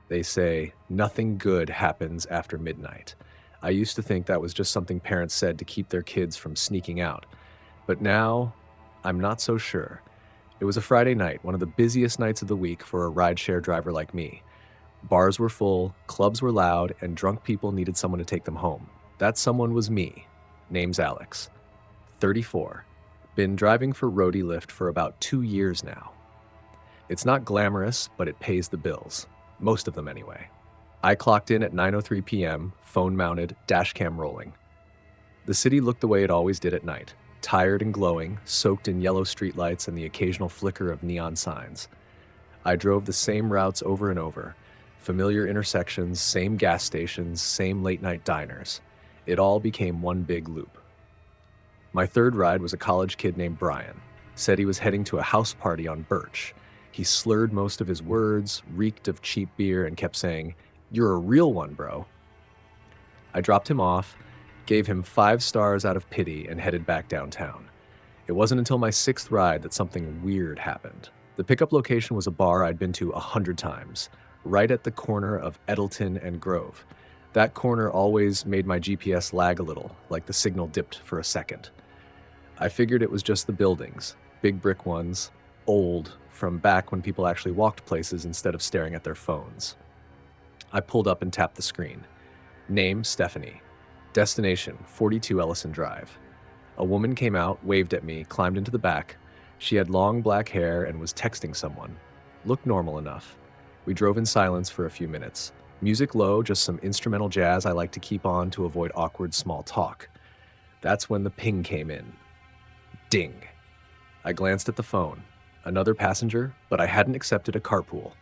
They say nothing good happens after midnight. I used to think that was just something parents said to keep their kids from sneaking out. But now, I'm not so sure. It was a Friday night, one of the busiest nights of the week for a rideshare driver like me. Bars were full, clubs were loud, and drunk people needed someone to take them home. That someone was me. Name's Alex. 34. Been driving for roadie Lyft for about 2 years now. It's not glamorous, but it pays the bills. Most of them anyway. I clocked in at 9:03 p.m., phone mounted, dashcam rolling. The city looked the way it always did at night, tired and glowing, soaked in yellow streetlights and the occasional flicker of neon signs. I drove the same routes over and over, familiar intersections, same gas stations, same late-night diners. It all became one big loop. My third ride was a college kid named Brian. Said he was heading to a house party on Birch. He slurred most of his words, reeked of cheap beer, and kept saying, "You're a real one, bro." I dropped him off, gave him 5 stars out of pity, and headed back downtown. It wasn't until my 6th ride that something weird happened. The pickup location was a bar I'd been to 100 times, right at the corner of Edelton and Grove. That corner always made my GPS lag a little, like the signal dipped for a second. I figured it was just the buildings, big brick ones, old, from back when people actually walked places instead of staring at their phones. I pulled up and tapped the screen. Name, Stephanie. Destination, 42 Ellison Drive. A woman came out, waved at me, climbed into the back. She had long black hair and was texting someone. Looked normal enough. We drove in silence for a few minutes. Music low, just some instrumental jazz I like to keep on to avoid awkward small talk. That's when the ping came in. Ding. I glanced at the phone. Another passenger, but I hadn't accepted a carpool.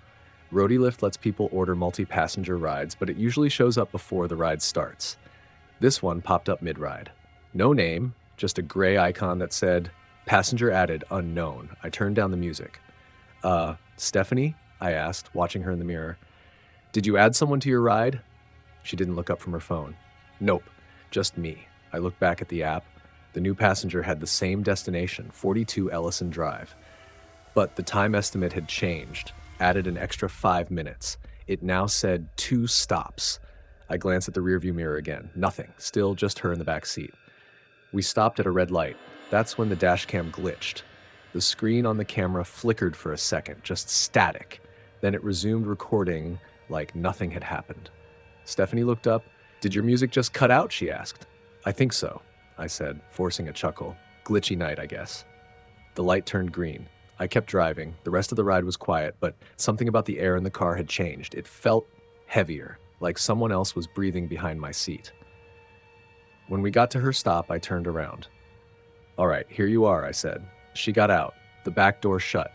Roadie Lyft lets people order multi-passenger rides, but it usually shows up before the ride starts. This one popped up mid-ride. No name, just a gray icon that said, "Passenger added, unknown." I turned down the music. Stephanie?" I asked, watching her in the mirror. "Did you add someone to your ride?" She didn't look up from her phone. "Nope, just me." I looked back at the app. The new passenger had the same destination, 42 Ellison Drive. But the time estimate had changed, added an extra 5 minutes. It now said 2 stops. I glanced at the rearview mirror again. Nothing, still just her in the back seat. We stopped at a red light. That's when the dashcam glitched. The screen on the camera flickered for a second, just static. Then it resumed recording like nothing had happened. Stephanie looked up. "Did your music just cut out?" she asked. "I think so," I said, forcing a chuckle. "Glitchy night, I guess." The light turned green. I kept driving. The rest of the ride was quiet, but something about the air in the car had changed. It felt heavier, like someone else was breathing behind my seat. When we got to her stop, I turned around. "All right, here you are," I said. She got out. The back door shut.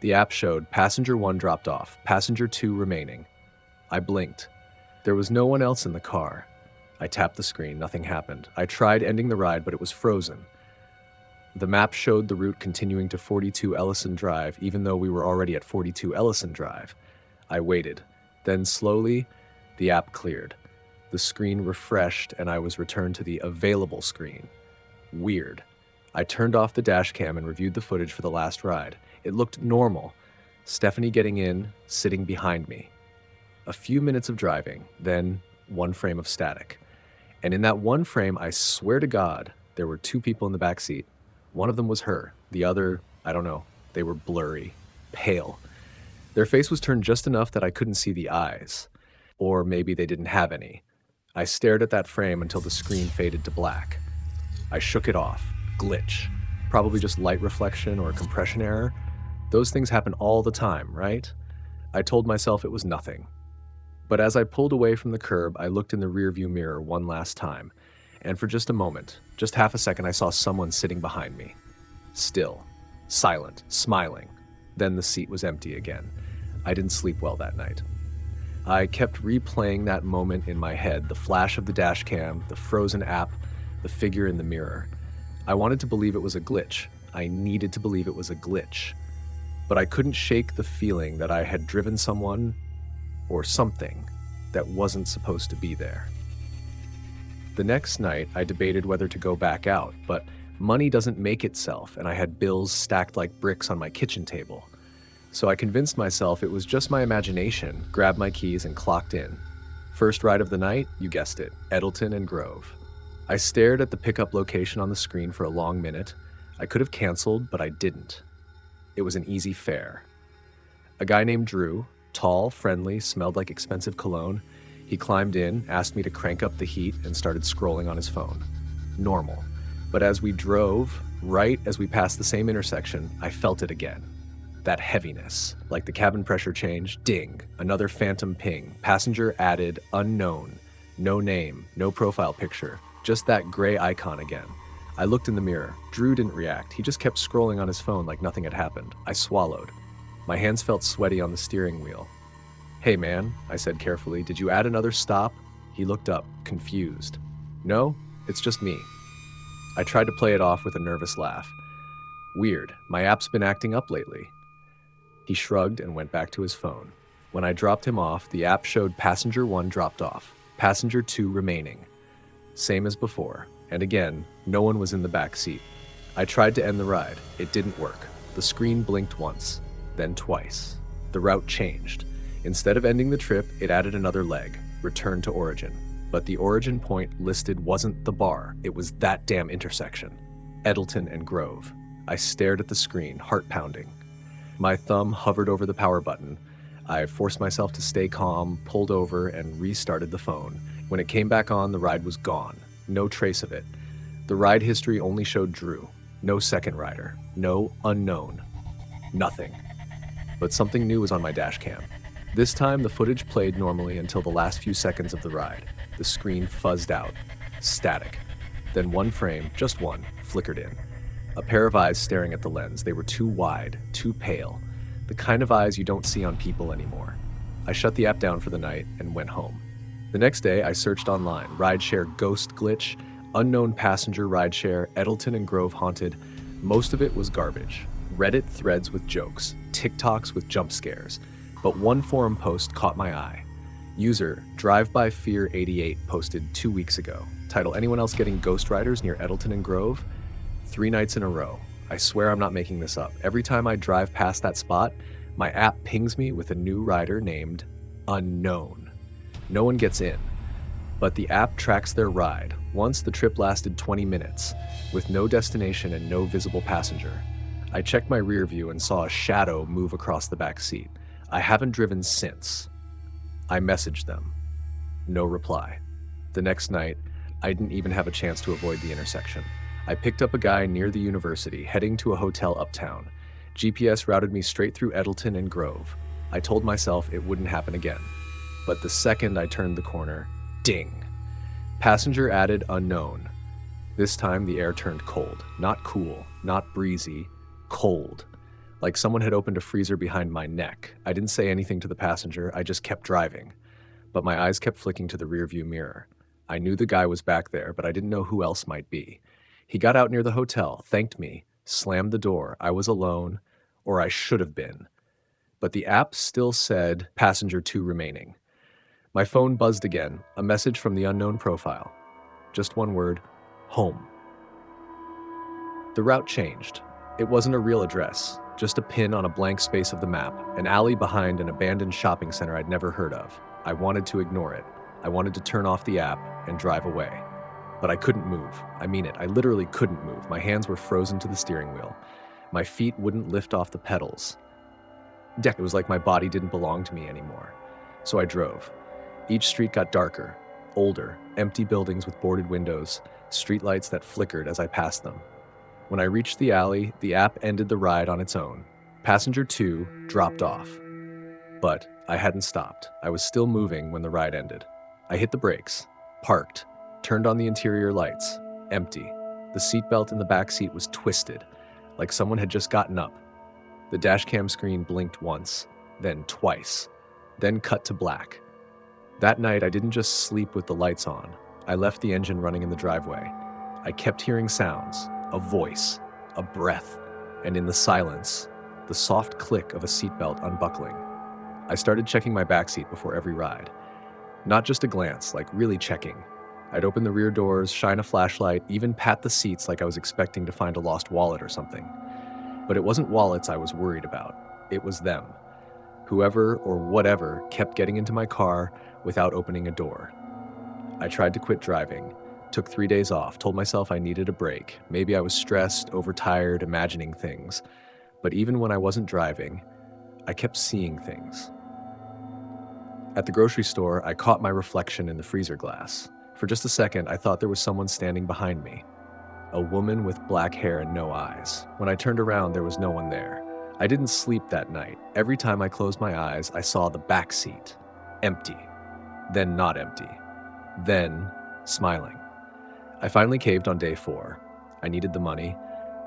The app showed passenger 1 dropped off, passenger 2 remaining. I blinked. There was no one else in the car. I tapped the screen. Nothing happened. I tried ending the ride, but it was frozen. The map showed the route continuing to 42 Ellison Drive, even though we were already at 42 Ellison Drive. I waited. Then slowly, the app cleared. The screen refreshed, and I was returned to the available screen. Weird. I turned off the dashcam and reviewed the footage for the last ride. It looked normal. Stephanie getting in, sitting behind me. A few minutes of driving, then 1 frame of static. And in that 1 frame, I swear to God, there were 2 people in the back seat. One of them was her. The other, I don't know. They were blurry, pale. Their face was turned just enough that I couldn't see the eyes. Or maybe they didn't have any. I stared at that frame until the screen faded to black. I shook it off. Glitch. Probably just light reflection or compression error. Those things happen all the time, right? I told myself it was nothing. But as I pulled away from the curb, I looked in the rearview mirror one last time. And for just a moment, just half a second, I saw someone sitting behind me. Still, silent, smiling. Then the seat was empty again. I didn't sleep well that night. I kept replaying that moment in my head, the flash of the dashcam, the frozen app, the figure in the mirror. I wanted to believe it was a glitch. I needed to believe it was a glitch. But I couldn't shake the feeling that I had driven someone or something that wasn't supposed to be there. The next night, I debated whether to go back out, but money doesn't make itself, and I had bills stacked like bricks on my kitchen table. So I convinced myself it was just my imagination, grabbed my keys, and clocked in. First ride of the night, you guessed it, Edelton and Grove. I stared at the pickup location on the screen for a long minute. I could have canceled, but I didn't. It was an easy fare. A guy named Drew, tall, friendly, smelled like expensive cologne. He climbed in, asked me to crank up the heat, and started scrolling on his phone. Normal. But as we drove, right as we passed the same intersection, I felt it again. That heaviness, like the cabin pressure changed, ding, another phantom ping, passenger added, unknown, no name, no profile picture, just that gray icon again. I looked in the mirror. Drew didn't react. He just kept scrolling on his phone like nothing had happened. I swallowed. My hands felt sweaty on the steering wheel. "Hey man," I said carefully, "did you add another stop?" He looked up, confused. "No, it's just me." I tried to play it off with a nervous laugh. "Weird, my app's been acting up lately." He shrugged and went back to his phone. When I dropped him off, the app showed passenger 1 dropped off, passenger 2 remaining. Same as before, and again, no one was in the back seat. I tried to end the ride. It didn't work. The screen blinked once, then twice. The route changed. Instead of ending the trip, it added another leg, return to origin. But the origin point listed wasn't the bar, it was that damn intersection. Edelton and Grove. I stared at the screen, heart pounding. My thumb hovered over the power button. I forced myself to stay calm, pulled over, and restarted the phone. When it came back on, the ride was gone. No trace of it. The ride history only showed Drew. No second rider. No unknown. Nothing. But something new was on my dashcam. This time, the footage played normally until the last few seconds of the ride. The screen fuzzed out. Static. Then one frame, just one, flickered in. A pair of eyes staring at the lens. They were too wide, too pale. The kind of eyes you don't see on people anymore. I shut the app down for the night and went home. The next day, I searched online. Rideshare ghost glitch, unknown passenger rideshare, Edelton and Grove haunted. Most of it was garbage. Reddit threads with jokes, TikToks with jump scares. But one forum post caught my eye. User DriveByFear88 posted 2 weeks ago. Title: anyone else getting ghost riders near Edelton and Grove? 3 nights in a row. I swear I'm not making this up. Every time I drive past that spot, my app pings me with a new rider named Unknown. No one gets in, but the app tracks their ride. Once the trip lasted 20 minutes, with no destination and no visible passenger. I checked my rear view and saw a shadow move across the back seat. I haven't driven since. I messaged them. No reply. The next night, I didn't even have a chance to avoid the intersection. I picked up a guy near the university, heading to a hotel uptown. GPS routed me straight through Edelton and Grove. I told myself it wouldn't happen again. But the second I turned the corner, ding. Passenger added unknown. This time the air turned cold. Not cool, not breezy, cold. Like someone had opened a freezer behind my neck. I didn't say anything to the passenger, I just kept driving. But my eyes kept flicking to the rearview mirror. I knew the guy was back there, but I didn't know who else might be. He got out near the hotel, thanked me, slammed the door. I was alone, or I should have been. But the app still said passenger 2 remaining. My phone buzzed again, a message from the unknown profile. Just one word, home. The route changed. It wasn't a real address, just a pin on a blank space of the map, an alley behind an abandoned shopping center I'd never heard of. I wanted to ignore it. I wanted to turn off the app and drive away. But I couldn't move. I mean it, I literally couldn't move. My hands were frozen to the steering wheel. My feet wouldn't lift off the pedals. It was like my body didn't belong to me anymore. So I drove. Each street got darker, older, empty buildings with boarded windows, streetlights that flickered as I passed them. When I reached the alley, the app ended the ride on its own. Passenger 2 dropped off. But I hadn't stopped. I was still moving when the ride ended. I hit the brakes, parked, turned on the interior lights. Empty. The seatbelt in the back seat was twisted, like someone had just gotten up. The dashcam screen blinked once, then twice, then cut to black. That night, I didn't just sleep with the lights on. I left the engine running in the driveway. I kept hearing sounds, a voice, a breath, and in the silence, the soft click of a seatbelt unbuckling. I started checking my backseat before every ride. Not just a glance, like really checking. I'd open the rear doors, shine a flashlight, even pat the seats like I was expecting to find a lost wallet or something. But it wasn't wallets I was worried about. It was them. Whoever or whatever kept getting into my car without opening a door. I tried to quit driving, took 3 days off, told myself I needed a break. Maybe I was stressed, overtired, imagining things. But even when I wasn't driving, I kept seeing things. At the grocery store, I caught my reflection in the freezer glass. For just a second, I thought there was someone standing behind me. A woman with black hair and no eyes. When I turned around, there was no one there. I didn't sleep that night. Every time I closed my eyes, I saw the back seat. Empty. Then not empty. Then smiling. I finally caved on day 4. I needed the money.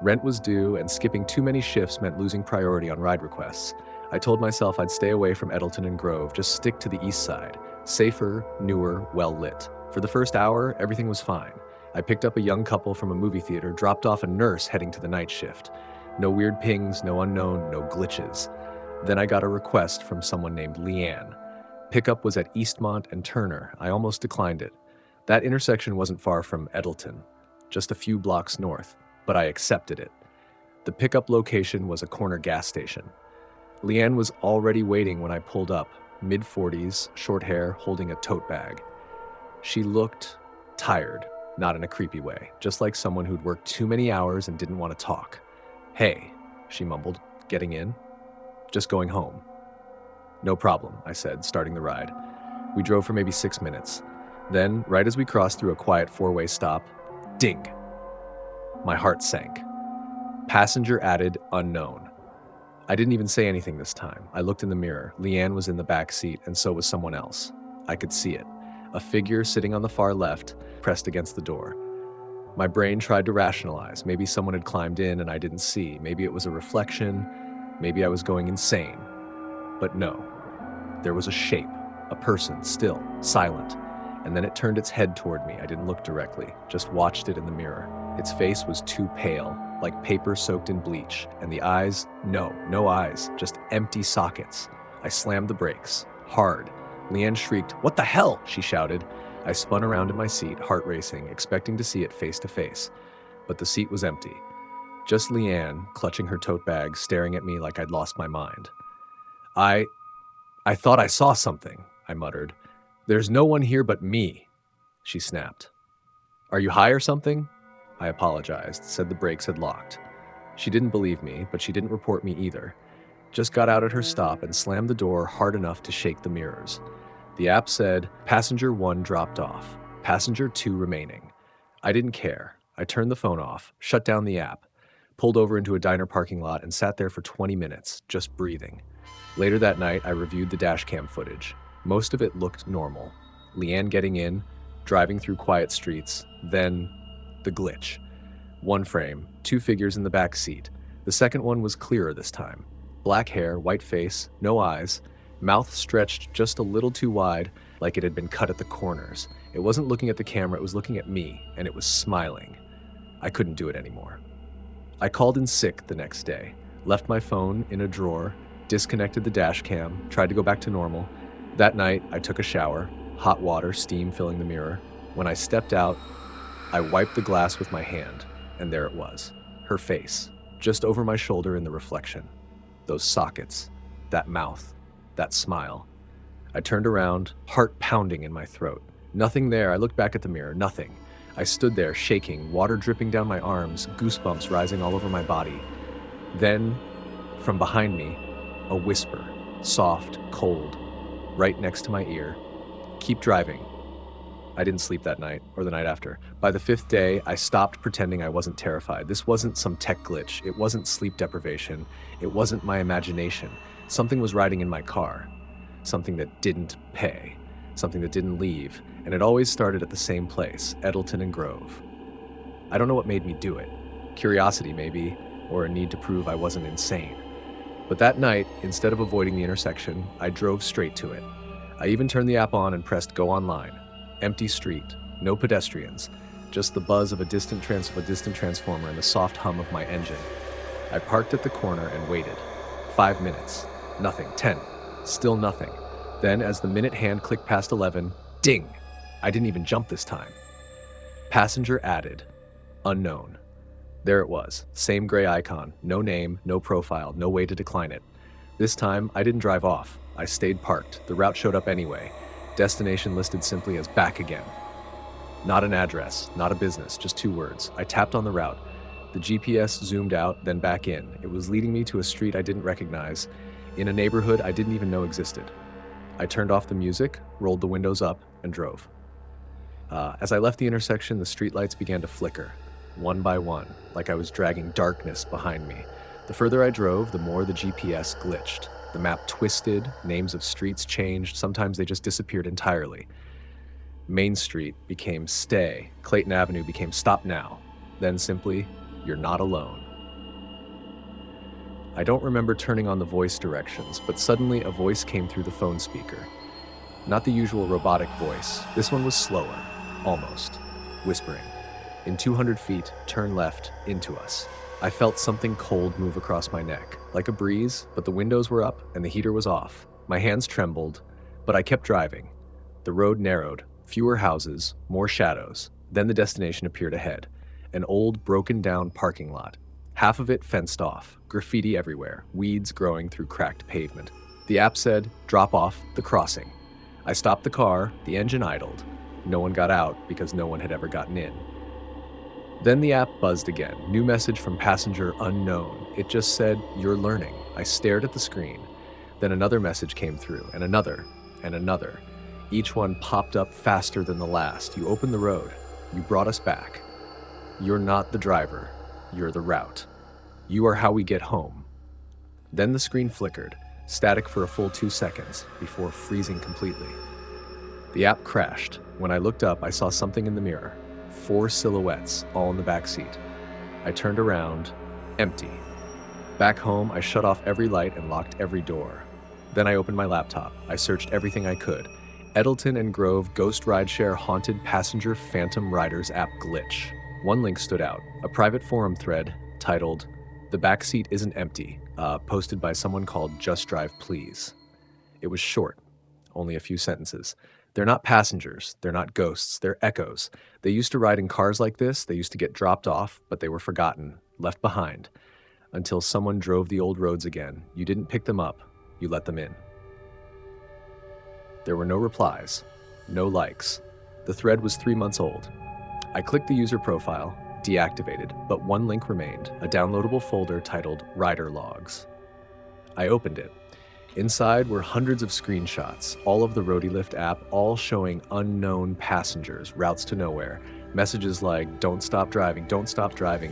Rent was due, and skipping too many shifts meant losing priority on ride requests. I told myself I'd stay away from Edelton and Grove, just stick to the east side. Safer, newer, well-lit. For the first hour, everything was fine. I picked up a young couple from a movie theater, dropped off a nurse heading to the night shift. No weird pings, no unknown, no glitches. Then I got a request from someone named Leanne. Pickup was at Eastmont and Turner. I almost declined it. That intersection wasn't far from Edelton, just a few blocks north, but I accepted it. The pickup location was a corner gas station. Leanne was already waiting when I pulled up, mid-40s, short hair, holding a tote bag. She looked tired, not in a creepy way, just like someone who'd worked too many hours and didn't want to talk. "Hey," she mumbled, "getting in?" "Just going home." "No problem," I said, starting the ride. We drove for maybe 6 minutes. Then, right as we crossed through a quiet 4-way stop, ding! My heart sank. Passenger added unknown. I didn't even say anything this time. I looked in the mirror. Leanne was in the back seat, and so was someone else. I could see it. A figure sitting on the far left, pressed against the door. My brain tried to rationalize. Maybe someone had climbed in and I didn't see. Maybe it was a reflection. Maybe I was going insane. But no. There was a shape, a person, still, silent. And then it turned its head toward me. I didn't look directly, just watched it in the mirror. Its face was too pale, like paper soaked in bleach. And the eyes, no eyes, just empty sockets. I slammed the brakes, hard. Leanne shrieked, "What the hell?" she shouted. I spun around in my seat, heart racing, expecting to see it face to face. But the seat was empty. Just Leanne, clutching her tote bag, staring at me like I'd lost my mind. I thought I saw something," I muttered. "There's no one here but me," she snapped. "Are you high or something?" I apologized, said the brakes had locked. She didn't believe me, but she didn't report me either. Just got out at her stop and slammed the door hard enough to shake the mirrors. The app said, "Passenger 1 dropped off. Passenger 2 remaining." I didn't care. I turned the phone off, shut down the app, pulled over into a diner parking lot and sat there for 20 minutes, just breathing. Later that night, I reviewed the dashcam footage. Most of it looked normal. Leanne getting in, driving through quiet streets, then the glitch. 1 frame, 2 figures in the back seat. The second one was clearer this time. Black hair, white face, no eyes, mouth stretched just a little too wide, like it had been cut at the corners. It wasn't looking at the camera, it was looking at me, and it was smiling. I couldn't do it anymore. I called in sick the next day, left my phone in a drawer, disconnected the dash cam, tried to go back to normal. That night, I took a shower, hot water, steam filling the mirror. When I stepped out, I wiped the glass with my hand, and there it was, her face, just over my shoulder in the reflection. Those sockets, that mouth, that smile. I turned around, heart pounding in my throat. Nothing there. I looked back at the mirror, nothing. I stood there, shaking, water dripping down my arms, goosebumps rising all over my body. Then, from behind me, a whisper, soft, cold, right next to my ear. "Keep driving." I didn't sleep that night, or the night after. By the 5th day, I stopped pretending I wasn't terrified. This wasn't some tech glitch. It wasn't sleep deprivation. It wasn't my imagination. Something was riding in my car. Something that didn't pay. Something that didn't leave. And it always started at the same place, Edelton and Grove. I don't know what made me do it. Curiosity, maybe, or a need to prove I wasn't insane. But that night, instead of avoiding the intersection, I drove straight to it. I even turned the app on and pressed go online. Empty street, no pedestrians, just the buzz of a distant transformer and the soft hum of my engine. I parked at the corner and waited. 5 minutes. Nothing. 10. Still nothing. Then, as the minute hand clicked past 11, ding! I didn't even jump this time. Passenger added. Unknown. There it was. Same gray icon. No name, no profile, no way to decline it. This time, I didn't drive off. I stayed parked. The route showed up anyway. Destination listed simply as back again. Not an address, not a business, just 2 words. I tapped on the route. The GPS zoomed out, then back in. It was leading me to a street I didn't recognize, in a neighborhood I didn't even know existed. I turned off the music, rolled the windows up, and drove. As I left the intersection, the streetlights began to flicker, one by one, like I was dragging darkness behind me. The further I drove, the more the GPS glitched. The map twisted, names of streets changed, sometimes they just disappeared entirely. Main Street became Stay, Clayton Avenue became Stop Now, then simply, You're Not Alone. I don't remember turning on the voice directions, but suddenly a voice came through the phone speaker. Not the usual robotic voice, this one was slower, almost, whispering. In 200 feet, turn left, into us. I felt something cold move across my neck, like a breeze, but the windows were up and the heater was off. My hands trembled, but I kept driving. The road narrowed, fewer houses, more shadows. Then the destination appeared ahead, an old, broken-down parking lot. Half of it fenced off, graffiti everywhere, weeds growing through cracked pavement. The app said, drop off the crossing. I stopped the car, the engine idled. No one got out because no one had ever gotten in. Then the app buzzed again, new message from passenger unknown. It just said, you're learning. I stared at the screen. Then another message came through, and another, and another. Each one popped up faster than the last. You opened the road. You brought us back. You're not the driver. You're the route. You are how we get home. Then the screen flickered, static for a full 2 seconds, before freezing completely. The app crashed. When I looked up, I saw something in the mirror. 4 silhouettes, all in the backseat. I turned around, empty. Back home, I shut off every light and locked every door. Then I opened my laptop. I searched everything I could. Edelton and Grove Ghost Rideshare Haunted Passenger Phantom Riders app glitch. One link stood out, a private forum thread titled, The Backseat Isn't Empty, posted by someone called Just Drive Please. It was short, only a few sentences. They're not passengers, they're not ghosts, they're echoes. They used to ride in cars like this, they used to get dropped off, but they were forgotten, left behind. Until someone drove the old roads again. You didn't pick them up, you let them in. There were no replies, no likes. The thread was 3 months old. I clicked the user profile, deactivated, but one link remained, a downloadable folder titled Rider Logs. I opened it. Inside were hundreds of screenshots, all of the RoadieLift app, all showing unknown passengers, routes to nowhere. Messages like, don't stop driving,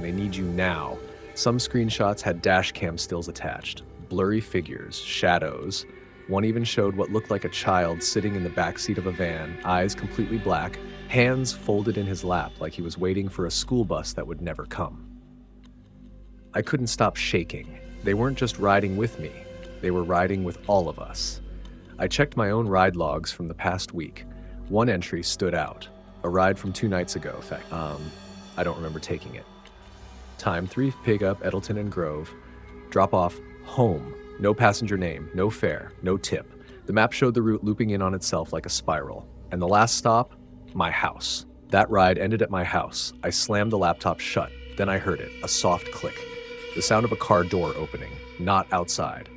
they need you now. Some screenshots had dashcam stills attached, blurry figures, shadows. One even showed what looked like a child sitting in the backseat of a van, eyes completely black, hands folded in his lap like he was waiting for a school bus that would never come. I couldn't stop shaking. They weren't just riding with me. They were riding with all of us. I checked my own ride logs from the past week. One entry stood out. A ride from 2 nights ago, in fact. I don't remember taking it. Time 3 pickup, Edelton and Grove. Drop off, home. No passenger name, no fare, no tip. The map showed the route looping in on itself like a spiral. And the last stop, my house. That ride ended at my house. I slammed the laptop shut. Then I heard it, a soft click. The sound of a car door opening, not outside.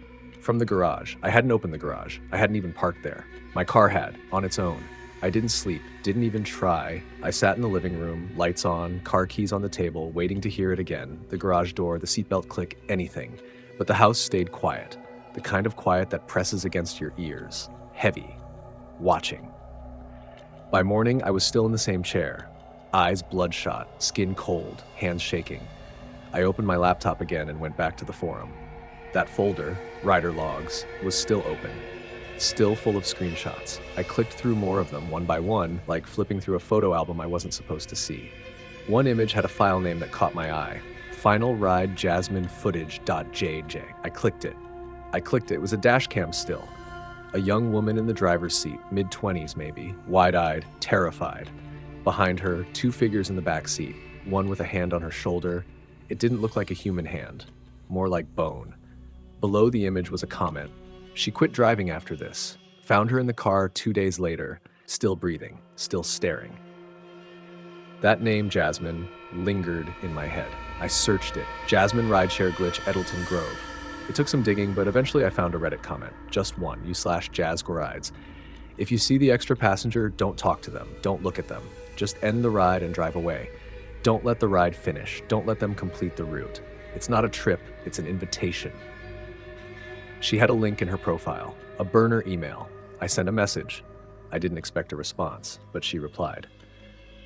From the garage. I hadn't opened the garage. I hadn't even parked there. My car had, on its own. I didn't sleep, didn't even try. I sat in the living room, lights on, car keys on the table, waiting to hear it again. The garage door, the seatbelt click, anything. But the house stayed quiet. The kind of quiet that presses against your ears. Heavy. Watching. By morning, I was still in the same chair. Eyes bloodshot, skin cold, hands shaking. I opened my laptop again and went back to the forum. That folder, Rider Logs, was still open, still full of screenshots. I clicked through more of them one by one, like flipping through a photo album I wasn't supposed to see. One image had a file name that caught my eye, Final Ride Jasmine Footage.jj. I clicked it. It was a dashcam still. A young woman in the driver's seat, mid-20s maybe, wide-eyed, terrified. Behind her, 2 figures in the back seat, one with a hand on her shoulder. It didn't look like a human hand, more like bone. Below the image was a comment. She quit driving after this. Found her in the car 2 days later, still breathing, still staring. That name, Jasmine, lingered in my head. I searched it. Jasmine Rideshare Glitch, Edelton Grove. It took some digging, but eventually I found a Reddit comment. Just one, u/jazzgorides. If you see the extra passenger, don't talk to them. Don't look at them. Just end the ride and drive away. Don't let the ride finish. Don't let them complete the route. It's not a trip, it's an invitation. She had a link in her profile, a burner email. I sent a message. I didn't expect a response, but she replied.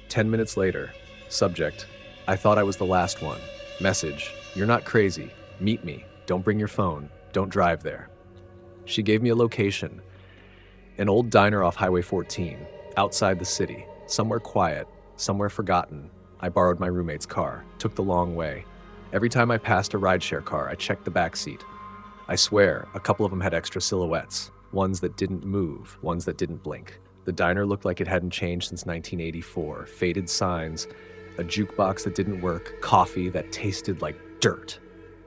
10 minutes later, subject, I thought I was the last one. Message, you're not crazy. Meet me. Don't bring your phone. Don't drive there. She gave me a location. An old diner off Highway 14, outside the city, somewhere quiet, somewhere forgotten. I borrowed my roommate's car, took the long way. Every time I passed a rideshare car, I checked the backseat. I swear, a couple of them had extra silhouettes, ones that didn't move, ones that didn't blink. The diner looked like it hadn't changed since 1984, faded signs, a jukebox that didn't work, coffee that tasted like dirt.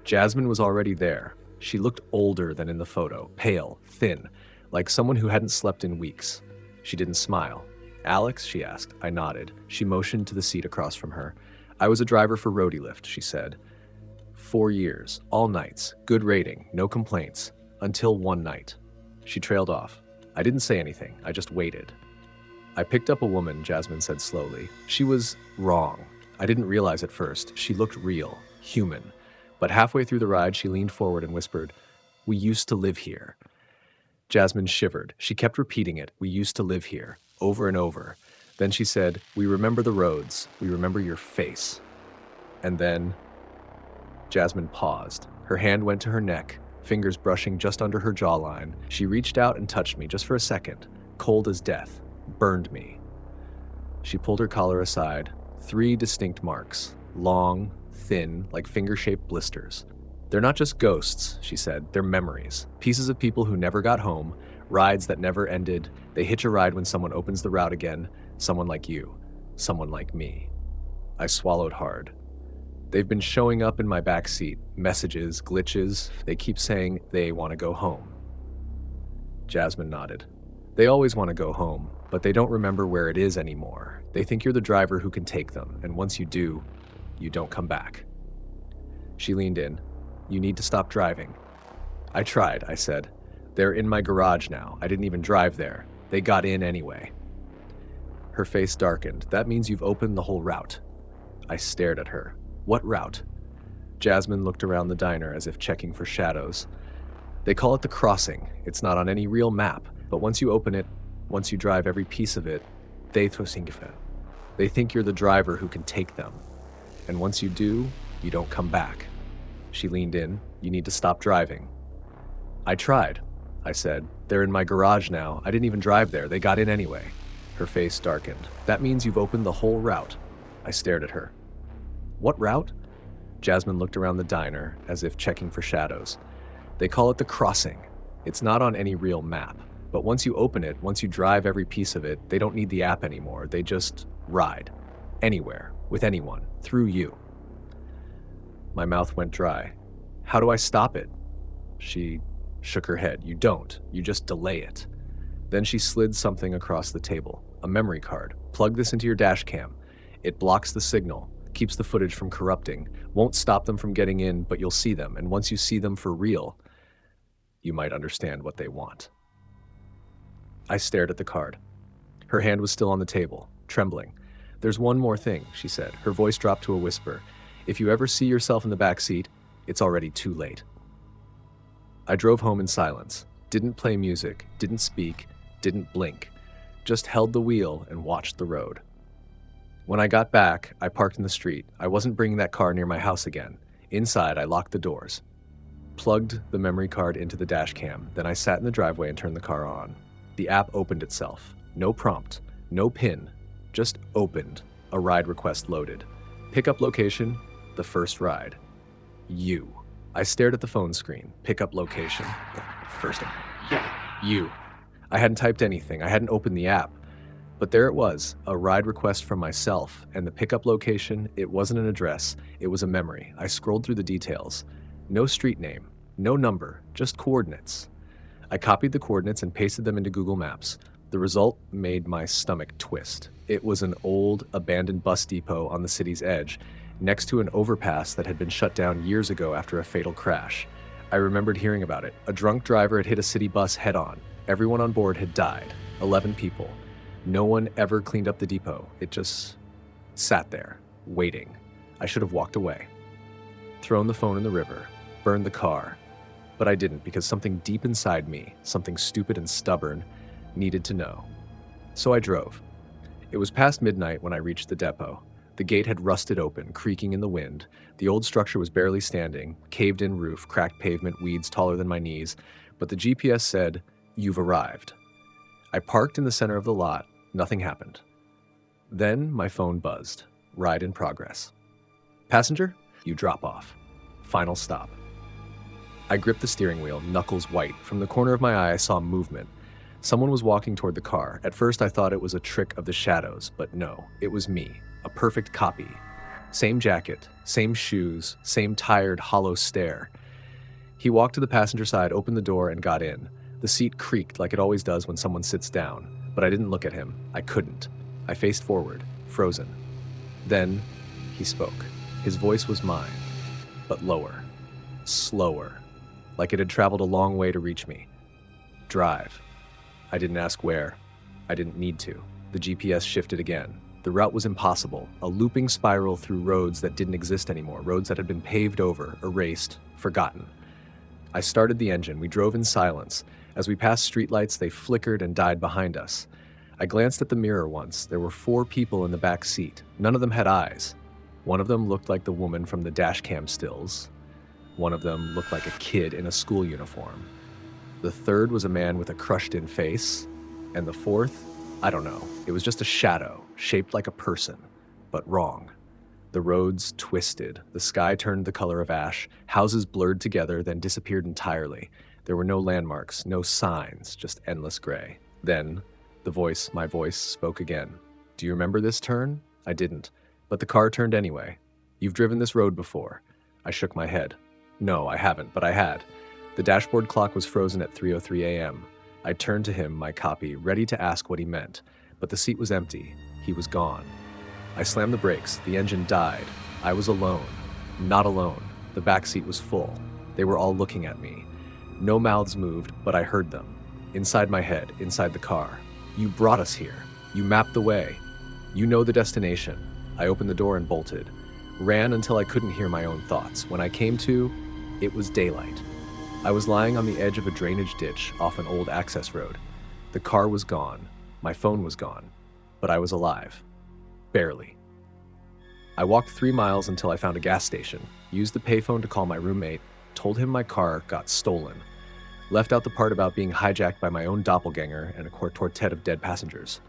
Jasmine was already there. She looked older than in the photo, pale, thin, like someone who hadn't slept in weeks. She didn't smile. Alex, she asked. I nodded. She motioned to the seat across from her. I was a driver for Roadie Lift, she said. 4 years, all nights, good rating, no complaints, until one night. She trailed off. I didn't say anything, I just waited. I picked up a woman, Jasmine said slowly. She was wrong. I didn't realize at first. She looked real, human. But halfway through the ride, she leaned forward and whispered, "We used to live here." Jasmine shivered. She kept repeating it, "We used to live here," over and over. Then she said, "We remember the roads. We remember your face." And then Jasmine paused. Her hand went to her neck, fingers brushing just under her jawline. She reached out and touched me just for a second, cold as death, burned me. She pulled her collar aside. 3 distinct marks, long, thin, like finger-shaped blisters. "They're not just ghosts," she said, "they're memories. Pieces of people who never got home, rides that never ended. They hitch a ride when someone opens the route again, someone like you, someone like me." I swallowed hard. They've been showing up in my backseat, messages, glitches. They keep saying they want to go home. Jasmine nodded. They always want to go home, but they don't remember where it is anymore. They think you're the driver who can take them, and once you do, you don't come back. She leaned in. "You need to stop driving." "I tried," I said. "They're in my garage now. I didn't even drive there. They got in anyway." Her face darkened. "That means you've opened the whole route." I stared at her. "What route?" Jasmine looked around the diner as if checking for shadows. "They call it the crossing. It's not on any real map, but once you open it, once you drive every piece of it, they think you're the driver who can take them. And once you do, you don't come back." She leaned in. "You need to stop driving." "I tried," I said. "They're in my garage now. I didn't even drive there. They got in anyway." Her face darkened. "That means you've opened the whole route." I stared at her. "What route?" Jasmine looked around the diner as if checking for shadows. "They call it the crossing. It's not on any real map. But once you open it, once you drive every piece of it, they don't need the app anymore. They just ride. Anywhere. With anyone. Through you." My mouth went dry. "How do I stop it?" She shook her head. "You don't. You just delay it." Then she slid something across the table. "A memory card. Plug this into your dashcam. It blocks the signal, keeps the footage from corrupting, won't stop them from getting in, but you'll see them. And once you see them for real, you might understand what they want." I stared at the card. Her hand was still on the table, trembling. "There's one more thing," she said. Her voice dropped to a whisper. "If you ever see yourself in the back seat, it's already too late." I drove home in silence, didn't play music, didn't speak, didn't blink, just held the wheel and watched the road. When I got back, I parked in the street. I wasn't bringing that car near my house again. Inside, I locked the doors, plugged the memory card into the dash cam, then I sat in the driveway and turned the car on. The app opened itself. No prompt, no PIN, just opened. A ride request loaded. Pickup location, the first ride. You. I stared at the phone screen. Pickup location. First. You. I hadn't typed anything. I hadn't opened the app. But there it was, a ride request from myself, and the pickup location, it wasn't an address, it was a memory. I scrolled through the details. No street name, no number, just coordinates. I copied the coordinates and pasted them into Google Maps. The result made my stomach twist. It was an old, abandoned bus depot on the city's edge, next to an overpass that had been shut down years ago after a fatal crash. I remembered hearing about it. A drunk driver had hit a city bus head-on. Everyone on board had died. 11 people. No one ever cleaned up the depot. It just sat there, waiting. I should have walked away. Thrown the phone in the river. Burned the car. But I didn't, because something deep inside me, something stupid and stubborn, needed to know. So I drove. It was past midnight when I reached the depot. The gate had rusted open, creaking in the wind. The old structure was barely standing, caved-in roof, cracked pavement, weeds taller than my knees, but the GPS said, "You've arrived." I parked in the center of the lot. Nothing happened. Then my phone buzzed. Ride in progress. Passenger? You drop off. Final stop. I gripped the steering wheel, knuckles white. From the corner of my eye, I saw movement. Someone was walking toward the car. At first, I thought it was a trick of the shadows, but no, it was me. A perfect copy. Same jacket, same shoes, same tired, hollow stare. He walked to the passenger side, opened the door, and got in. The seat creaked like it always does when someone sits down, but I didn't look at him. I couldn't. I faced forward, frozen. Then, he spoke. His voice was mine, but lower, slower, like it had traveled a long way to reach me. Drive. I didn't ask where. I didn't need to. The GPS shifted again. The route was impossible, a looping spiral through roads that didn't exist anymore, roads that had been paved over, erased, forgotten. I started the engine. We drove in silence. As we passed streetlights, they flickered and died behind us. I glanced at the mirror once. There were 4 people in the back seat. None of them had eyes. One of them looked like the woman from the dashcam stills. One of them looked like a kid in a school uniform. The third was a man with a crushed-in face. And the fourth, I don't know. It was just a shadow, shaped like a person, but wrong. The roads twisted. The sky turned the color of ash. Houses blurred together, then disappeared entirely. There were no landmarks, no signs, just endless gray. Then, my voice, spoke again. Do you remember this turn? I didn't. But the car turned anyway. You've driven this road before. I shook my head. No, I haven't, but I had. The dashboard clock was frozen at 3:03 a.m. I turned to him, my copy, ready to ask what he meant. But the seat was empty. He was gone. I slammed the brakes. The engine died. I was alone. Not alone. The back seat was full. They were all looking at me. No mouths moved, but I heard them. Inside my head, inside the car. You brought us here. You mapped the way. You know the destination. I opened the door and bolted. Ran until I couldn't hear my own thoughts. When I came to, it was daylight. I was lying on the edge of a drainage ditch off an old access road. The car was gone. My phone was gone. But I was alive. Barely. I walked 3 miles until I found a gas station, used the payphone to call my roommate, told him my car got stolen, left out the part about being hijacked by my own doppelganger and a quartet of dead passengers.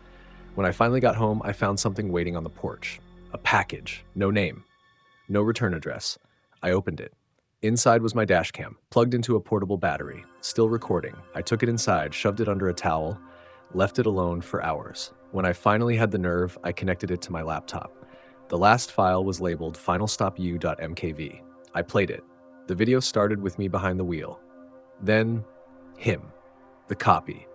When I finally got home, I found something waiting on the porch. A package. No name. No return address. I opened it. Inside was my dashcam, plugged into a portable battery, still recording. I took it inside, shoved it under a towel, left it alone for hours. When I finally had the nerve, I connected it to my laptop. The last file was labeled finalstopu.mkv. I played it. The video started with me behind the wheel. Then, him. The copy.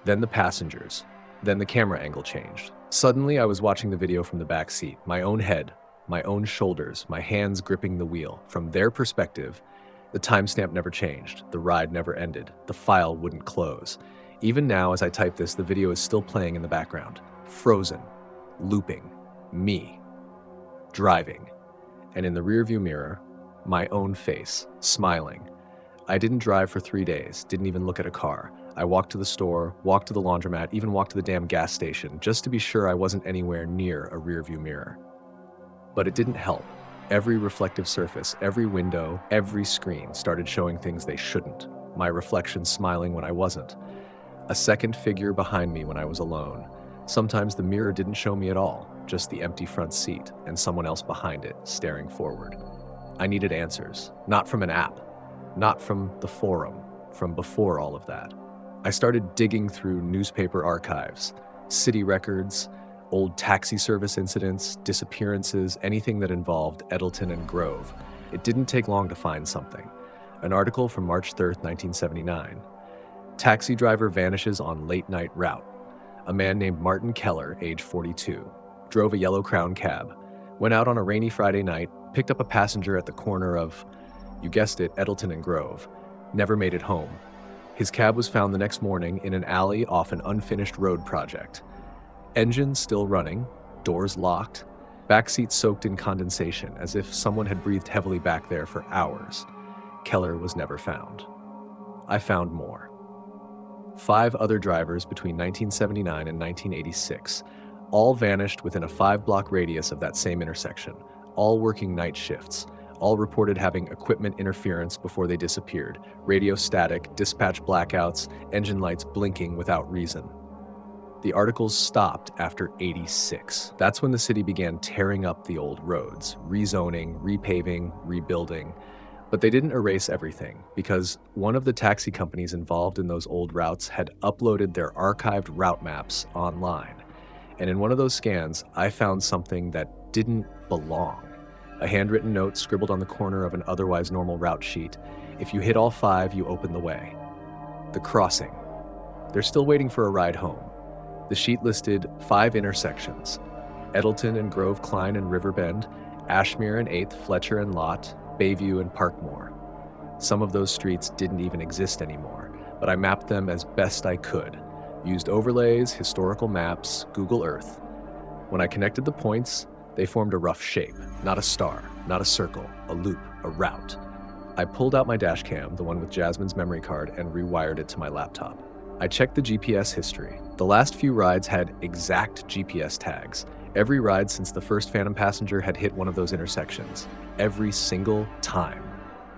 Then the passengers. Then the camera angle changed. Suddenly, I was watching the video from the back seat, my own head, my own shoulders, my hands gripping the wheel. From their perspective, the timestamp never changed. The ride never ended. The file wouldn't close. Even now, as I type this, the video is still playing in the background. Frozen. Looping. Me. Driving. And in the rearview mirror, my own face, smiling. I didn't drive for 3 days, didn't even look at a car. I walked to the store, walked to the laundromat, even walked to the damn gas station, just to be sure I wasn't anywhere near a rearview mirror. But it didn't help. Every reflective surface, every window, every screen started showing things they shouldn't. My reflection smiling when I wasn't. A second figure behind me when I was alone. Sometimes the mirror didn't show me at all, just the empty front seat and someone else behind it, staring forward. I needed answers, not from an app, not from the forum, from before all of that. I started digging through newspaper archives, city records, old taxi service incidents, disappearances, anything that involved Edelton and Grove. It didn't take long to find something. An article from March 3rd, 1979. Taxi driver vanishes on late night route. A man named Martin Keller, age 42, drove a yellow Crown cab, went out on a rainy Friday night, picked up a passenger at the corner of You guessed it, Edelton and Grove. Never made it home. His cab was found the next morning in an alley off an unfinished road project. Engine still running, doors locked, backseat soaked in condensation, as if someone had breathed heavily back there for hours. Keller was never found. I found more. 5 other drivers between 1979 and 1986, all vanished within a 5-block radius of that same intersection, all working night shifts, all reported having equipment interference before they disappeared, radio static, dispatch blackouts, engine lights blinking without reason. The articles stopped after 86. That's when the city began tearing up the old roads, rezoning, repaving, rebuilding. But they didn't erase everything, because one of the taxi companies involved in those old routes had uploaded their archived route maps online. And in one of those scans, I found something that didn't belong. A handwritten note scribbled on the corner of an otherwise normal route sheet. If you hit all 5, you open the way. The crossing. They're still waiting for a ride home. The sheet listed 5 intersections: Edelton and Grove Klein and Riverbend, Ashmere and 8th, Fletcher and Lott, Bayview and Parkmore. Some of those streets didn't even exist anymore, but I mapped them as best I could. Used overlays, historical maps, Google Earth. When I connected the points, they formed a rough shape. Not a star, not a circle, a loop, a route. I pulled out my dashcam, the one with Jasmine's memory card, and rewired it to my laptop. I checked the GPS history. The last few rides had exact GPS tags. Every ride since the first Phantom Passenger had hit one of those intersections. Every single time.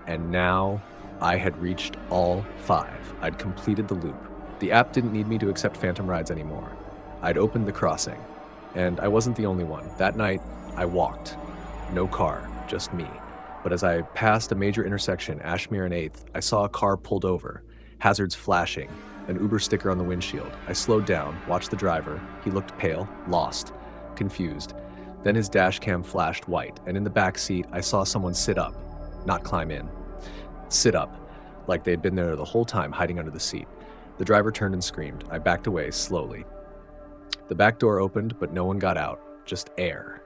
And now I had reached all 5. I'd completed the loop. The app didn't need me to accept Phantom rides anymore. I'd opened the crossing. And I wasn't the only one. That night, I walked. No car, just me. But as I passed a major intersection, Ashmere and 8th, I saw a car pulled over, hazards flashing, an Uber sticker on the windshield. I slowed down, watched the driver. He looked pale, lost, confused. Then his dash cam flashed white, and in the back seat, I saw someone sit up, not climb in. Sit up, like they'd been there the whole time hiding under the seat. The driver turned and screamed. I backed away slowly. The back door opened, but no one got out, just air.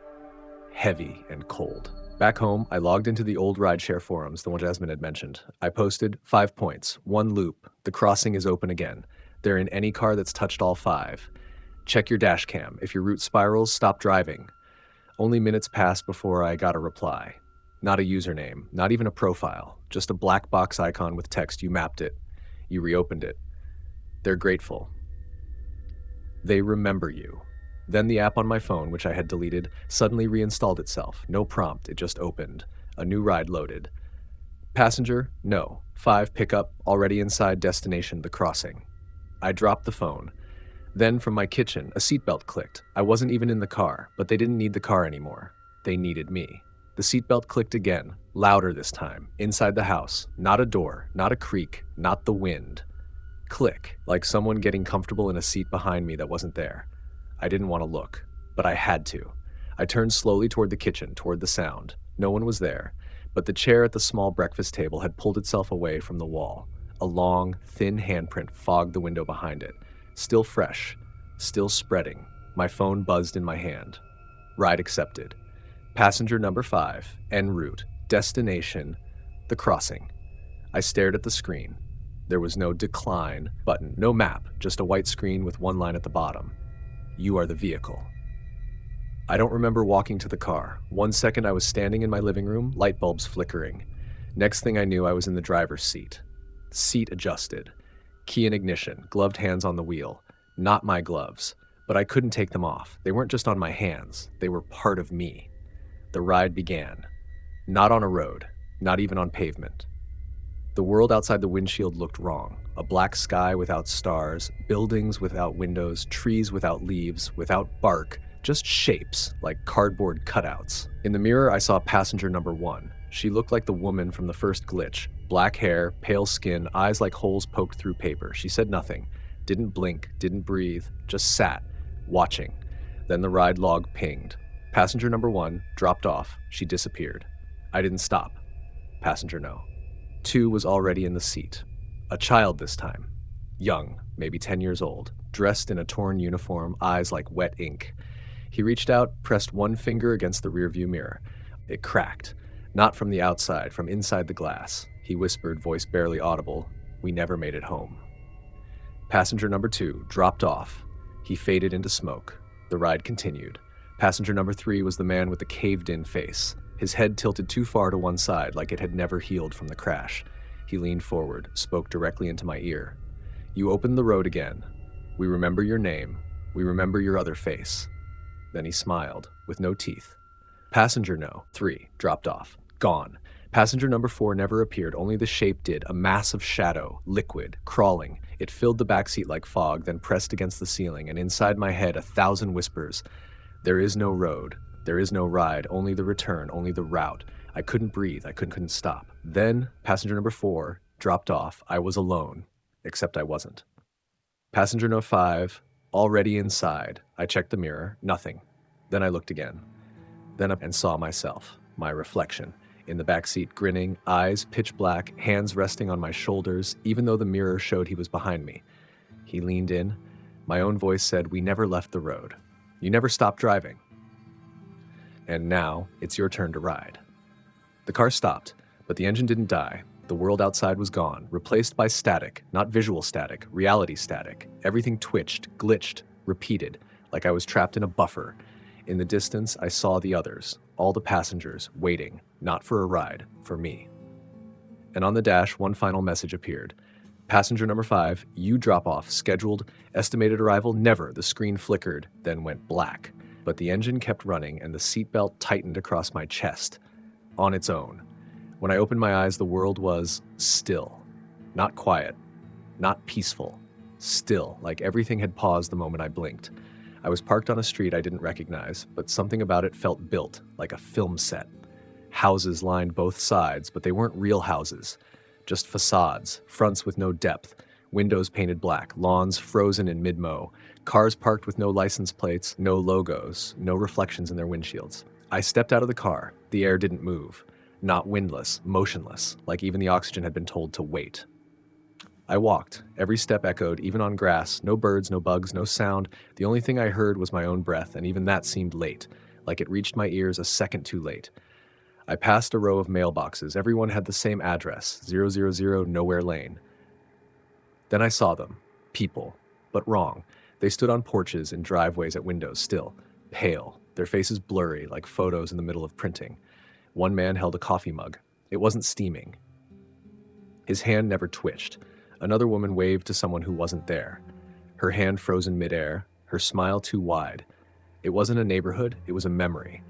Heavy and cold. Back home, I logged into the old rideshare forums, the one Jasmine had mentioned. I posted 5 points, 1 loop. The crossing is open again. They're in any car that's touched all 5. Check your dash cam. If your route spirals, stop driving. Only minutes passed before I got a reply. Not a username, not even a profile, just a black box icon with text. You mapped it. You reopened it. They're grateful. They remember you. Then the app on my phone, which I had deleted, suddenly reinstalled itself. No prompt, it just opened. A new ride loaded. Passenger? No. 5 pickup, already inside destination, the crossing. I dropped the phone. Then from my kitchen, a seatbelt clicked. I wasn't even in the car, but they didn't need the car anymore. They needed me. The seatbelt clicked again, louder this time, inside the house. Not a door, not a creak, not the wind. Click, like someone getting comfortable in a seat behind me that wasn't there. I didn't want to look, but I had to. I turned slowly toward the kitchen, toward the sound. No one was there, but the chair at the small breakfast table had pulled itself away from the wall. A long, thin handprint fogged the window behind it. Still fresh, still spreading. My phone buzzed in my hand. Ride accepted. Passenger number 5, en route, destination, the crossing. I stared at the screen. There was no decline button, no map, just a white screen with one line at the bottom. You are the vehicle. I don't remember walking to the car. 1 second I was standing in my living room, light bulbs flickering. Next thing I knew, I was in the driver's seat. Seat adjusted. Key in ignition, gloved hands on the wheel. Not my gloves, but I couldn't take them off. They weren't just on my hands, they were part of me. The ride began. Not on a road, not even on pavement. The world outside the windshield looked wrong. A black sky without stars, buildings without windows, trees without leaves, without bark, just shapes like cardboard cutouts. In the mirror, I saw passenger number 1. She looked like the woman from the first glitch. Black hair, pale skin, eyes like holes poked through paper. She said nothing, didn't blink, didn't breathe, just sat, watching. Then the ride log pinged. Passenger number 1 dropped off. She disappeared. I didn't stop. Passenger no. 2 was already in the seat. A child this time. Young, maybe 10 years old, dressed in a torn uniform, eyes like wet ink. He reached out, pressed one finger against the rearview mirror. It cracked. Not from the outside, from inside the glass. He whispered, voice barely audible, "We never made it home." Passenger number 2 dropped off. He faded into smoke. The ride continued. Passenger number 3 was the man with the caved-in face, his head tilted too far to one side like it had never healed from the crash. He leaned forward, spoke directly into my ear. "You opened the road again. We remember your name. We remember your other face." Then he smiled, with no teeth. Passenger no. 3 dropped off. Gone. Passenger number 4 never appeared, only the shape did, a mass of shadow, liquid, crawling. It filled the backseat like fog, then pressed against the ceiling, and inside my head 1,000 whispers. There is no road. There is no ride, only the return, only the route. I couldn't breathe, I couldn't stop. Then, passenger number 4 dropped off. I was alone, except I wasn't. Passenger no. 5, already inside. I checked the mirror, nothing. Then I looked again. Then up and saw myself, my reflection. In the backseat, grinning, eyes pitch black, hands resting on my shoulders, even though the mirror showed he was behind me. He leaned in. My own voice said, "We never left the road. You never stopped driving. And now, it's your turn to ride." The car stopped, but the engine didn't die. The world outside was gone, replaced by static, not visual static, reality static. Everything twitched, glitched, repeated, like I was trapped in a buffer. In the distance, I saw the others, all the passengers, waiting, not for a ride, for me. And on the dash, one final message appeared. Passenger number 5, you drop off, scheduled, estimated arrival, never. The screen flickered, then went black. But the engine kept running and the seatbelt tightened across my chest, on its own. When I opened my eyes, the world was still. Not quiet, not peaceful. Still, like everything had paused the moment I blinked. I was parked on a street I didn't recognize, but something about it felt built, like a film set. Houses lined both sides, but they weren't real houses. Just facades, fronts with no depth, windows painted black, lawns frozen in mid-mow, cars parked with no license plates, no logos, no reflections in their windshields. I stepped out of the car. The air didn't move. Not windless, motionless, like even the oxygen had been told to wait. I walked. Every step echoed, even on grass. No birds, no bugs, no sound. The only thing I heard was my own breath, and even that seemed late, like it reached my ears a second too late. I passed a row of mailboxes. Everyone had the same address, 000 Nowhere Lane. Then I saw them. People. But wrong. They stood on porches and driveways at windows still. Pale. Their faces blurry, like photos in the middle of printing. One man held a coffee mug. It wasn't steaming. His hand never twitched. Another woman waved to someone who wasn't there. Her hand frozen midair, her smile too wide. It wasn't a neighborhood, it was a memory.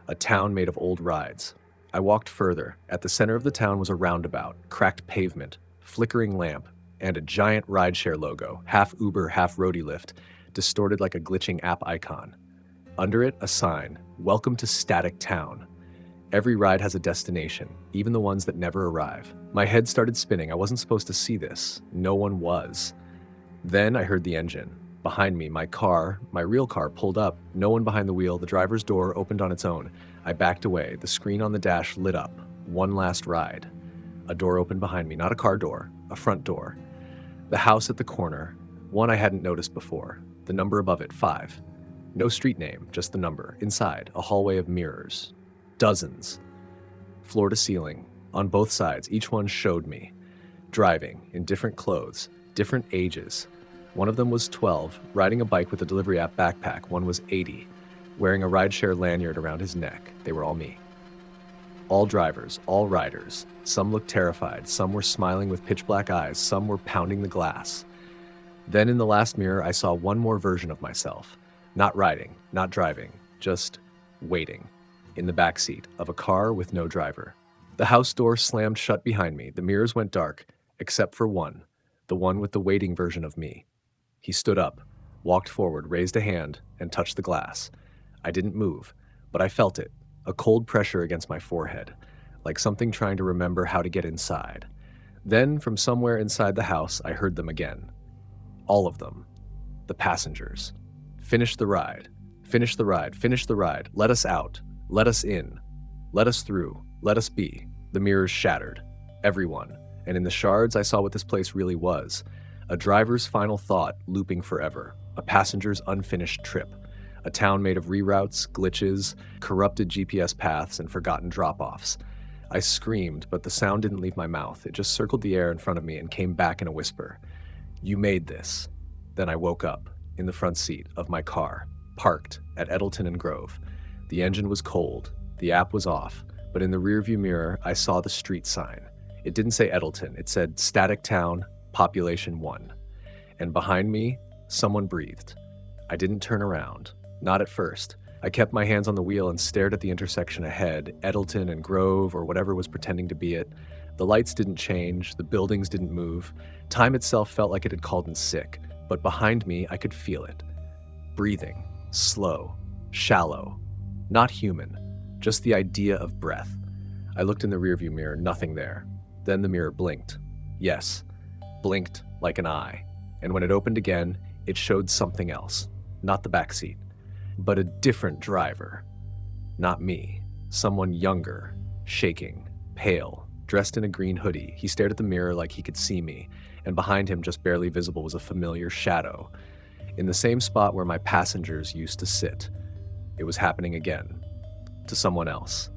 A town made of old rides. I walked further. At the center of the town was a roundabout, cracked pavement, flickering lamp, and a giant rideshare logo, half Uber, half roadie lift, distorted like a glitching app icon. Under it, a sign, "Welcome to Static Town." Every ride has a destination, even the ones that never arrive. My head started spinning. I wasn't supposed to see this. No one was. Then I heard the engine. Behind me, my real car, pulled up. No one behind the wheel. The driver's door opened on its own. I backed away. The screen on the dash lit up. One last ride. A door opened behind me. Not a car door, a front door. The house at the corner. One I hadn't noticed before. The number above it, 5. No street name, just the number. Inside, a hallway of mirrors. Dozens. Floor to ceiling. On both sides, each one showed me. Driving, in different clothes, different ages. One of them was 12, riding a bike with a delivery app backpack. One was 80, wearing a rideshare lanyard around his neck. They were all me. All drivers, all riders. Some looked terrified, some were smiling with pitch black eyes, some were pounding the glass. Then in the last mirror, I saw one more version of myself. Not riding, not driving, just waiting. In the backseat of a car with no driver. The house door slammed shut behind me. The mirrors went dark, except for one, the one with the waiting version of me. He stood up, walked forward, raised a hand, and touched the glass. I didn't move, but I felt it, a cold pressure against my forehead, like something trying to remember how to get inside. Then, from somewhere inside the house, I heard them again. All of them. The passengers. Finish the ride. Finish the ride. Finish the ride. Let us out. Let us in. Let us through. Let us be. The mirrors shattered. Everyone. And in the shards, I saw what this place really was. A driver's final thought looping forever. A passenger's unfinished trip. A town made of reroutes, glitches, corrupted GPS paths, and forgotten drop-offs. I screamed, but the sound didn't leave my mouth. It just circled the air in front of me and came back in a whisper. You made this. Then I woke up in the front seat of my car, parked at Edelton and Grove. The engine was cold, the app was off, but in the rearview mirror, I saw the street sign. It didn't say Edelton, it said Static Town, Population 1. And behind me, someone breathed. I didn't turn around, not at first. I kept my hands on the wheel and stared at the intersection ahead, Edelton and Grove or whatever was pretending to be it. The lights didn't change, the buildings didn't move. Time itself felt like it had called in sick, but behind me I could feel it. Breathing, slow, shallow, not human, just the idea of breath. I looked in the rearview mirror, nothing there. Then the mirror blinked. Yes, blinked like an eye. And when it opened again, it showed something else. Not the backseat, but a different driver. Not me. Someone younger, shaking, pale, dressed in a green hoodie. He stared at the mirror like he could see me, and behind him, just barely visible, was a familiar shadow. In the same spot where my passengers used to sit. It was happening again. To someone else.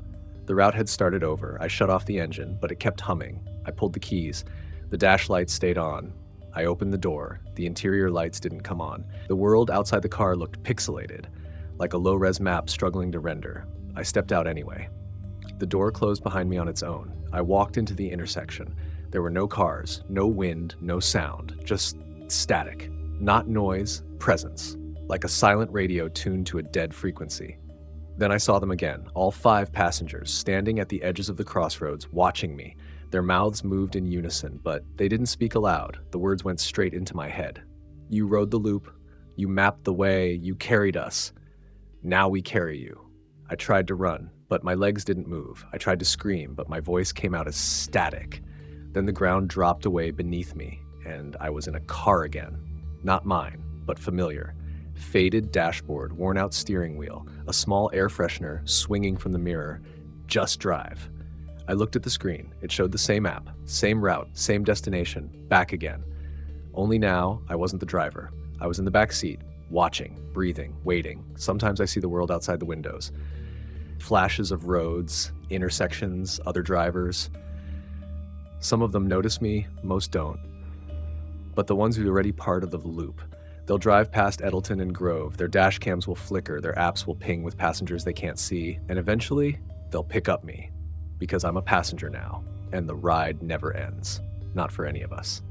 The route had started over. I shut off the engine, but it kept humming. I pulled the keys. The dash lights stayed on. I opened the door. The interior lights didn't come on. The world outside the car looked pixelated, like a low-res map struggling to render. I stepped out anyway. The door closed behind me on its own. I walked into the intersection. There were no cars, no wind, no sound, just static. Not noise, presence, like a silent radio tuned to a dead frequency. Then I saw them again, all 5 passengers, standing at the edges of the crossroads, watching me. Their mouths moved in unison, but they didn't speak aloud. The words went straight into my head. You rode the loop. You mapped the way. You carried us. Now we carry you. I tried to run, but my legs didn't move. I tried to scream, but my voice came out as static. Then the ground dropped away beneath me, and I was in a car again. Not mine, but familiar. Faded dashboard, worn-out steering wheel, a small air freshener swinging from the mirror. Just drive. I looked at the screen. It showed the same app, same route, same destination, back again. Only now, I wasn't the driver. I was in the back seat, watching, breathing, waiting. Sometimes I see the world outside the windows. Flashes of roads, intersections, other drivers. Some of them notice me, most don't. But the ones who are already part of the loop, they'll drive past Edelton and Grove, their dash cams will flicker, their apps will ping with passengers they can't see, and eventually, they'll pick up me. Because I'm a passenger now, and the ride never ends. Not for any of us.